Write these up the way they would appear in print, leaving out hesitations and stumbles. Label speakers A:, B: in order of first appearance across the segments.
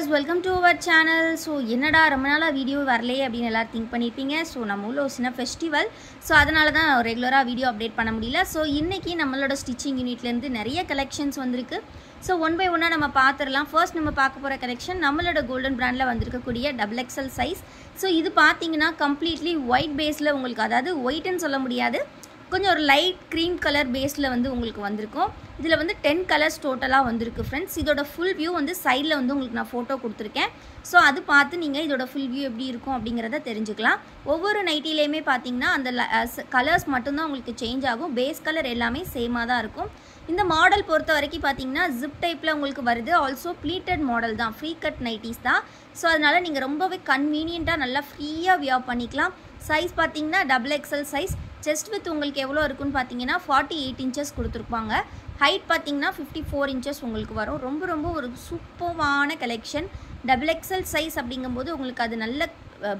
A: viewers, welcome to our channel. So என்னடா ரொம்ப நாளா வீடியோ வரலையே அப்படினு எல்லாரும் திங்க் பண்ணிருப்பீங்க. ஸோ நம்ம ஊர்ல ஒரு சின்ன ஃபெஸ்டிவல், ஸோ அதனால தான் ரெகுலராக வீடியோ அப்டேட் பண்ண முடியல. ஸோ இன்னைக்கு நம்மளோட ஸ்டிச்சிங் யூனிட்லேருந்து நிறைய கலெக்ஷன்ஸ் வந்திருக்கு. ஸோ ஒன் பை ஒன்னாக நம்ம பார்த்துடலாம். ஃபர்ஸ்ட் நம்ம பார்க்க போகிற கலெக்ஷன் நம்மளோட கோல்டன் பிராண்டில் வந்திருக்கக்கூடிய XXL சைஸ். ஸோ இது பார்த்தீங்கன்னா கம்ப்ளீட்லி ஒயிட் பேஸில் உங்களுக்கு, அதாவது ஒயிட்னு சொல்ல முடியாது, கொஞ்சம் ஒரு லைட் க்ரீம் கலர் பேஸில் வந்து உங்களுக்கு வந்திருக்கும். இதில் வந்து 10 கலர்ஸ் டோட்டலாக வந்திருக்கு ஃப்ரெண்ட்ஸ். இதோட ஃபுல் வியூ வந்து சைடில் வந்து உங்களுக்கு நான் ஃபோட்டோ கொடுத்துருக்கேன். ஸோ அது பார்த்து நீங்கள் இதோட ஃபுல் வியூ எப்படி இருக்கும் அப்படிங்கிறத தெரிஞ்சுக்கலாம். ஒவ்வொரு நைட்டிலையுமே பார்த்தீங்கன்னா அந்த கலர்ஸ் மட்டும்தான் உங்களுக்கு சேஞ்ச் ஆகும். பேஸ் கலர் எல்லாமே சேமாக தான் இருக்கும். இந்த மாடல் பொறுத்த வரைக்கும் பார்த்தீங்கன்னா ஜிப் டைப்பில் உங்களுக்கு வருது. ஆல்சோ ப்ளீட்டட் மாடல் தான், ஃப்ரீ கட் நைட்டிஸ் தான். ஸோ அதனால் நீங்கள் ரொம்பவே கன்வீனியண்ட்டாக நல்லா ஃப்ரீயாக வியர் பண்ணிக்கலாம். சைஸ் பார்த்தீங்கன்னா XXL சைஸ். செஸ்ட் வித் உங்களுக்கு எவ்வளோ இருக்குன்னு பார்த்தீங்கன்னா 48 இன்ச்சஸ் கொடுத்துருப்பாங்க. ஹைட் பார்த்தீங்கன்னா 54 இன்ச்சஸ் உங்களுக்கு வரும். ரொம்ப ஒரு சூப்பரான கலெக்ஷன். XXL சைஸ் அப்படிங்கும்போது உங்களுக்கு அது நல்ல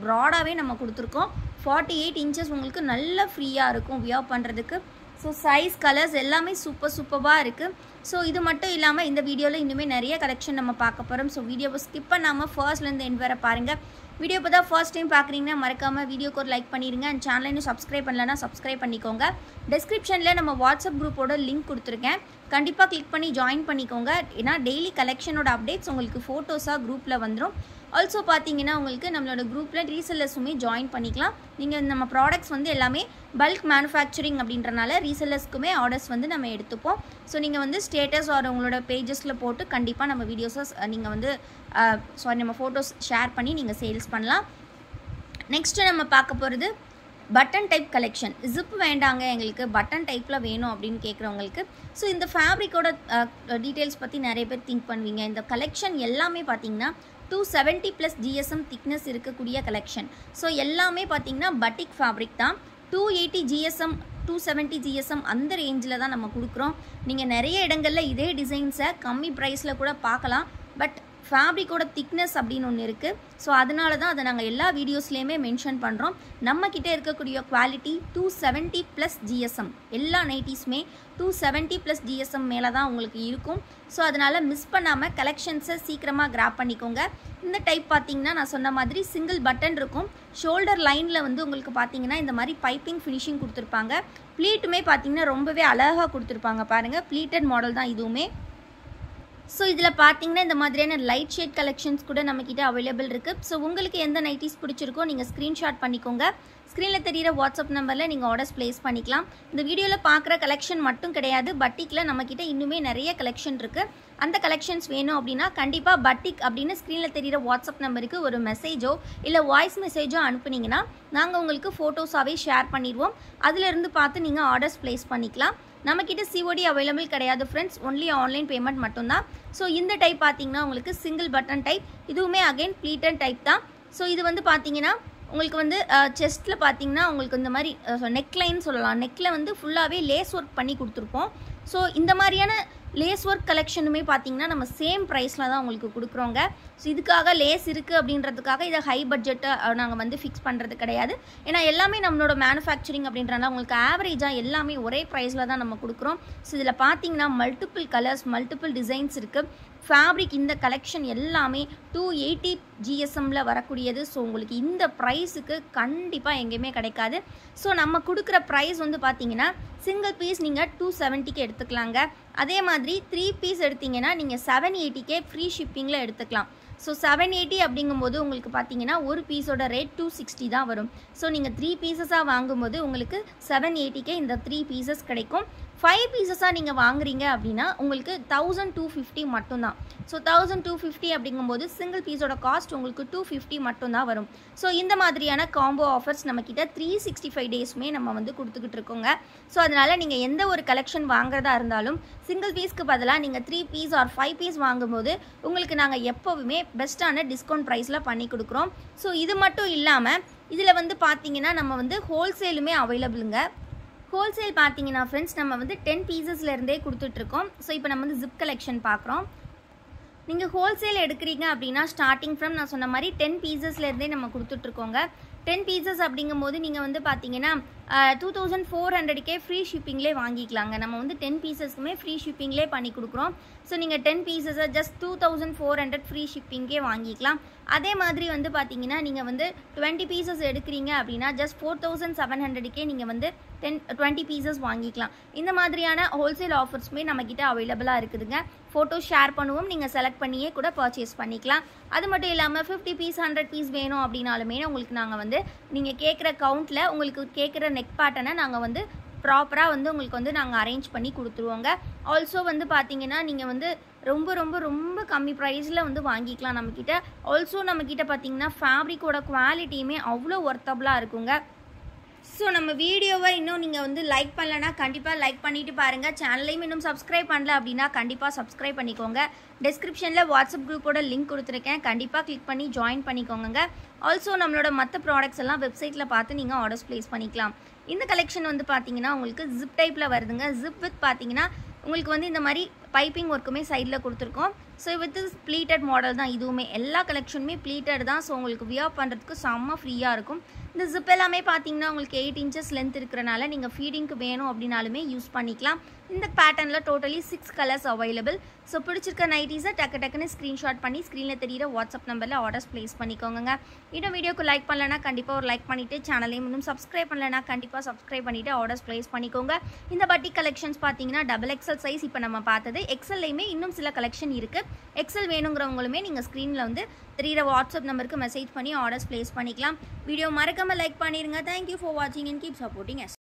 A: ப்ராடாகவே நம்ம கொடுத்துருக்கோம். 48 இன்ச்சஸ் உங்களுக்கு நல்ல ஃப்ரீயாக இருக்கும் வியர் பண்ணுறதுக்கு. ஸோ சைஸ் கலர்ஸ் எல்லாமே சூப்பராக இருக்குது. ஸோ இது மட்டும் இல்லாமல் இந்த வீடியோவில் இன்னுமே நிறைய கலெக்ஷன் நம்ம பார்க்க போகிறோம். ஸோ வீடியோவை ஸ்கிப் பண்ணாமல் ஃபர்ஸ்ட்லேருந்து எண்ட் வர பாருங்கள். வீடியோ இப்போ தான் ஃபர்ஸ்ட் டைம் பார்க்குறீங்கன்னா மறக்காமல் வீடியோக்கு ஒரு லைக் பண்ணிடுங்க. அண்ட் சேனலை இன்னும் சப்ஸ்கிரைப் பண்ணலன்னா சப்ஸ்கிரைப் பண்ணிக்கோங்க. டிஸ்கிரிப்ஷனில் நம்ம வாட்ஸ்அப் குரூப்போட லிங்க் கொடுத்துருக்கேன், கண்டிப்பாக கிளிக் பண்ணி ஜாயின் பண்ணிக்கோங்க. ஏன்னா டெய்லி கலெக்ஷனோட அப்டேட்ஸ் உங்களுக்கு ஃபோட்டோஸாக குரூப்பில் வந்துடும். ஆல்சோ பார்த்தீங்கன்னா உங்களுக்கு நம்மளோட குரூப்பில் ரீசெல்லர்ஸுமே ஜாயின் பண்ணிக்கலாம். நீங்கள் நம்ம ப்ராடக்ட்ஸ் வந்து எல்லாமே பல்க் மேனுஃபேக்சரிங் அப்படின்றனால ரீசெல்லர்ஸ்க்குமே ஆர்டர்ஸ் வந்து நம்ம எடுத்துப்போம். ஸோ நீங்கள் வந்து ஸ்டேட்டஸ் ஆர் உங்களோட பேஜஸில் போட்டு கண்டிப்பாக நம்ம வீடியோஸை நீங்கள் வந்து நம்ம ஃபோட்டோஸ் ஷேர் பண்ணி நீங்கள் சேல்ஸ் பண்ணலாம். நெக்ஸ்ட்டு நம்ம பார்க்க போகிறது பட்டன் டைப் கலெக்ஷன். ஜிப் வேண்டாங்க எங்களுக்கு, பட்டன் டைப்பில் வேணும் அப்படின்னு கேட்குறவங்களுக்கு. ஸோ இந்த ஃபேப்ரிக்கோட டீட்டெயில்ஸ் பற்றி நிறைய பேர் திங்க் பண்ணுவீங்க. இந்த கலெக்ஷன் எல்லாமே பார்த்தீங்கன்னா 270+ GSM திக்னஸ் இருக்கக்கூடிய கலெக்ஷன். ஸோ எல்லாமே பார்த்தீங்கன்னா பட்டிக் ஃபேப்ரிக் தான். 280 GSM 270 GSM அந்த ரேஞ்சில் தான் நம்ம கொடுக்குறோம். நீங்கள் நிறைய இடங்களில் இதே டிசைன்ஸை கம்மி ப்ரைஸில் கூட பார்க்கலாம். பட் ஃபேப்ரிக்கோட திக்னஸ் அப்படின்னு ஒன்று இருக்குது. ஸோ அதனால தான் அதை நாங்கள் எல்லா வீடியோஸ்லேயுமே மென்ஷன் பண்ணுறோம். நம்மக்கிட்ட இருக்கக்கூடிய குவாலிட்டி 270+ GSM. எல்லா நைட்டிஸுமே 270+ GSM மேலே தான் உங்களுக்கு இருக்கும். ஸோ அதனால் மிஸ் பண்ணாமல் கலெக்ஷன்ஸை சீக்கிரமாக கிராப் பண்ணிக்கோங்க. இந்த டைப் பார்த்தீங்கன்னா நான் சொன்ன மாதிரி சிங்கிள் பட்டன் இருக்கும். ஷோல்டர் லைனில் வந்து உங்களுக்கு பார்த்தீங்கன்னா இந்த மாதிரி பைப்பிங் ஃபினிஷிங் கொடுத்துருப்பாங்க. ப்ளீட்டுமே பார்த்தீங்கன்னா ரொம்பவே அழகாக கொடுத்துருப்பாங்க. பாருங்கள், ப்ளீட்டட் மாடல் தான் இதுவுமே. ஸோ இதில் பார்த்தீங்கன்னா இந்த மாதிரியான லைட் ஷேட் கலெக்ஷன்ஸ் கூட நம்மக்கிட்ட அவைலபிள் இருக்குது. ஸோ உங்களுக்கு எந்த நைட்டிஸ் பிடிச்சிருக்கோ நீங்கள் ஸ்க்ரீன்ஷாட் பண்ணிக்கோங்க. ஸ்க்ரீனில் தெரிகிற வாட்ஸ்அப் நம்பரில் நீங்கள் ஆர்டர்ஸ் ப்ளேஸ் பண்ணிக்கலாம். இந்த வீடியோவில் பார்க்குற கலெக்ஷன் மட்டும் கிடையாது, பட்டிக்கில் நம்மக்கிட்ட இன்னுமே நிறைய கலெக்ஷன் இருக்குது. அந்த கலெக்ஷன்ஸ் வேணும் அப்படின்னா கண்டிப்பாக பட்டிக் அப்படின்னு ஸ்க்ரீனில் தெரிகிற வாட்ஸ்அப் நம்பருக்கு ஒரு மெசேஜோ இல்லை வாய்ஸ் மெசேஜோ அனுப்புனீங்கன்னா நாங்கள் உங்களுக்கு ஃபோட்டோஸாகவே ஷேர் பண்ணிடுவோம். அதிலிருந்து பார்த்து நீங்கள் ஆர்டர்ஸ் ப்ளேஸ் பண்ணிக்கலாம். நம்மக்கிட்ட COD அவைலபிள் கிடையாது ஃப்ரெண்ட்ஸ், ஒன்லி ஆன்லைன் பேமெண்ட் மட்டும்தான். ஸோ இந்த டைப் பார்த்தீங்கன்னா உங்களுக்கு சிங்கிள் பட்டன் டைப். இதுவுமே அகைன் ப்ளீட்டட் டைப் தான். ஸோ இது வந்து பார்த்தீங்கன்னா உங்களுக்கு வந்து செஸ்ட்டில் பார்த்தீங்கன்னா உங்களுக்கு இந்த மாதிரி நெக்லைன் சொல்லலாம். நெக்கில் வந்து ஃபுல்லாகவே லேஸ் ஒர்க் பண்ணி கொடுத்துருப்போம். ஸோ இந்த மாதிரியான லேஸ் ஒர்க் கலெக்ஷனுமே பார்த்தீங்கன்னா நம்ம சேம் ப்ரைஸில் தான் உங்களுக்கு கொடுக்குறோங்க. ஸோ இதுக்காக லேஸ் இருக்குது அப்படின்றதுக்காக இதை ஹை பட்ஜெட்டை நாங்கள் வந்து ஃபிக்ஸ் பண்ணுறது கிடையாது. ஏன்னா எல்லாமே நம்மளோட மேனுஃபேக்சரிங் அப்படின்றனால உங்களுக்கு ஆவரேஜாக எல்லாமே ஒரே ப்ரைஸில் தான் நம்ம கொடுக்குறோம். ஸோ இதில் பார்த்தீங்கன்னா மல்டிபிள் கலர்ஸ், மல்டிபிள் டிசைன்ஸ் இருக்குது. ஃபேப்ரிக் இந்த கலெக்ஷன் எல்லாமே 280 GSMல வரக்கூடியது. ஸோ உங்களுக்கு இந்த ப்ரைஸுக்கு கண்டிப்பாக எங்கேயுமே கிடைக்காது. ஸோ நம்ம கொடுக்குற ப்ரைஸ் வந்து பார்த்தீங்கன்னா சிங்கிள் பீஸ் நீங்கள் 270க்கு எடுத்துக்கலாங்க. அதே மாதிரி 3 பீஸ் எடுத்தீங்கன்னா நீங்கள் 780 ஃப்ரீ ஷிப்பிங்கில் எடுத்துக்கலாம். ஸோ 780 அப்படிங்கும்போது உங்களுக்கு பார்த்தீங்கன்னா ஒரு பீஸோட ரேட் 260 தான் வரும். ஸோ நீங்கள் 3 பீசஸாக வாங்கும்போது உங்களுக்கு 780 இந்த 3 பீசஸ் கிடைக்கும். 5 பீசஸாக நீங்கள் வாங்குறீங்க அப்படின்னா உங்களுக்கு 1250 மட்டும்தான். ஸோ 1250 அப்படிங்கும்போது சிங்கிள் பீஸோட காஸ்ட் உங்களுக்கு 250 மட்டும்தான் வரும். ஸோ இந்த மாதிரியான காம்போ ஆஃபர்ஸ் நம்மக்கிட்ட 365 டேஸுமே நம்ம வந்து கொடுத்துக்கிட்டு இருக்கோங்க. ஸோ அதனால் நீங்கள் எந்த ஒரு கலெக்ஷன் வாங்குறதா இருந்தாலும் சிங்கிள் பீஸ்க்கு பதிலாக நீங்கள் 3 பீஸ் ஆர் 5 பீஸ் வாங்கும்போது உங்களுக்கு நாங்கள் எப்போவுமே பெஸ்ட்டான டிஸ்கவுண்ட் ப்ரைஸில் பண்ணி கொடுக்குறோம். ஸோ இது மட்டும் இல்லாமல் இதில் வந்து பார்த்தீங்கன்னா நம்ம வந்து ஹோல்சேலுமே அவைலபிளுங்க. ஹோல்சேல் பார்த்தீங்கன்னா ஃப்ரெண்ட்ஸ் நம்ம வந்து 10 பீசஸ்லேருந்தே கொடுத்துட்ருக்கோம். ஸோ இப்போ நம்ம வந்து ஜிப் கலெக்ஷன் பார்க்குறோம். நீங்கள் ஹோல்சேல் எடுக்கிறீங்க அப்படின்னா ஸ்டார்டிங் ஃப்ரம் நான் சொன்ன மாதிரி 10 பீசஸ்லேருந்தே நம்ம கொடுத்துட்ருக்கோங்க. 10 பீசஸ் அப்படிங்கும்போது நீங்கள் வந்து பார்த்தீங்கன்னா 2400க்கே ஃப்ரீ ஷிப்பிங்லேயே வாங்கிக்கலாங்க. நம்ம வந்து 10 பீசஸ்க்குமே ஃப்ரீ ஷிப்பிங்லேயே பண்ணி கொடுக்குறோம். ஸோ நீங்கள் 10 பீசஸை ஜஸ்ட் 2400 ஃப்ரீ ஷிப்பிங்கே வாங்கிக்கலாம். அதே மாதிரி வந்து பார்த்தீங்கன்னா நீங்கள் வந்து 20 பீசஸ் எடுக்கிறீங்க அப்படின்னா ஜஸ்ட் 4700க்கே நீங்கள் வந்து 20 பீசஸ் வாங்கிக்கலாம். இந்த மாதிரியான ஹோல்சேல் ஆஃபர்ஸுமே நம்மக்கிட்ட அவைலபிளாக இருக்குதுங்க. ஃபோட்டோ ஷேர் பண்ணுவோம், நீங்கள் செலக்ட் பண்ணியே கூட பர்ச்சேஸ் பண்ணிக்கலாம். அது மட்டும் இல்லாமல் 50 பீஸ் 100 பீஸ் வேணும் அப்படின்னாலுமே உங்களுக்கு நாங்கள் வந்து நீங்கள் கேட்குற கவுண்ட்டில் உங்களுக்கு கேட்குற நெக் பேட்டர்னை நாங்கள் வந்து ப்ராப்பராக வந்து உங்களுக்கு வந்து நாங்கள் அரேஞ்ச் பண்ணி கொடுத்துருவோங்க. ஆல்சோ வந்து பார்த்தீங்கன்னா நீங்கள் வந்து ரொம்ப ரொம்ப ரொம்ப கம்மி ப்ரைஸில் வந்து வாங்கிக்கலாம் நம்மக்கிட்ட. ஆல்சோ நம்மக்கிட்ட பார்த்தீங்கன்னா ஃபேப்ரிக்கோட குவாலிட்டியுமே அவ்வளோ ஒர்த்தபுளாக இருக்குங்க. ஸோ நம்ம வீடியோவை இன்னும் நீங்கள் வந்து லைக் பண்ணலன்னா கண்டிப்பாக லைக் பண்ணிவிட்டு பாருங்கள். சேனலையும் இன்னும் சப்ஸ்கிரைப் பண்ணல அப்படின்னா கண்டிப்பாக சப்ஸ்கிரைப் பண்ணிக்கோங்க. டிஸ்கிரிப்ஷனில் வாட்ஸ்அப் குரூப்போட லிங்க் கொடுத்துருக்கேன், கண்டிப்பாக கிளிக் பண்ணி ஜாயின் பண்ணிக்கோங்க. ஆல்சோ நம்மளோட மற்ற ப்ராடக்ட்ஸ் எல்லாம் வெப்சைட்டில் பார்த்து நீங்கள் ஆர்டர்ஸ் ப்ளேஸ் பண்ணிக்கலாம். இந்த கலெக்ஷன் வந்து பார்த்தீங்கன்னா உங்களுக்கு ஜிப் டைப்பில் வருதுங்க. ஜிப் வித் பார்த்தீங்கன்னா உங்களுக்கு வந்து இந்த மாதிரி பைப்பிங் ஒர்க்குமே சைடில் கொடுத்துருக்கோம். ஸோ வித் ப்ளீட்டட் மாடல் தான் இதுவுமே. எல்லா கலெக்ஷனுமே ப்ளீட்டட் தான். ஸோ உங்களுக்கு வியர் பண்ணுறதுக்கு செம்ம ஃப்ரீயாக இருக்கும். இந்த ஜிப் எல்லாமே பார்த்தீங்கன்னா உங்களுக்கு 8 inches லென்த் இருக்கிறனால நீங்கள் ஃபீடிங்க்கு வேணும் அப்படின்னாலுமே யூஸ் பண்ணிக்கலாம். இந்த பேட்டர்னில் டோட்டலி 6 கலர்ஸ் அவைலபிள். ஸோ பிடிச்சிருக்க நைட்டிஸை டக்குன்னு ஸ்க்ரீன்ஷாட் பண்ணி ஸ்க்ரீனில் தெரியிற வாட்ஸ்அப் நம்பரில் ஆர்டர்ஸ் ப்ளேஸ் பண்ணிக்கோங்க. இன்னும் வீடியோக்கு லைக் பண்ணலன்னா கண்டிப்பாக ஒரு லைக் பண்ணிவிட்டு சேனலையும் இன்னும் சப்ஸ்கிரைப் பண்ணலன்னா கண்டிப்பாக சப்ஸ்கிரைப் பண்ணிவிட்டு ஆர்டர்ஸ் ப்ளேஸ் பண்ணிக்கோங்க. இந்த பட்டி கலெக்ஷன்ஸ் பார்த்தீங்கன்னா XXL சைஸ் இப்போ நம்ம பார்த்தது. எக்ஸல்லையுமே இன்னும் சில கலெக்ஷன் இருக்குது. எக்ஸல் வேணுங்கிறவங்களுமே நீங்கள் ஸ்க்ரீனில் வந்து தெரியிற வாட்ஸ்அப் நம்பருக்கு மெசேஜ் பண்ணி ஆர்டர்ஸ் ப்ளேஸ் பண்ணிக்கலாம். வீடியோ மறக்காமல் லைக் பண்ணிடுங்க. தேங்க்யூ ஃபார் வாட்சிங் அண்ட் கீப் சப்போர்ட்டிங் எஸ்.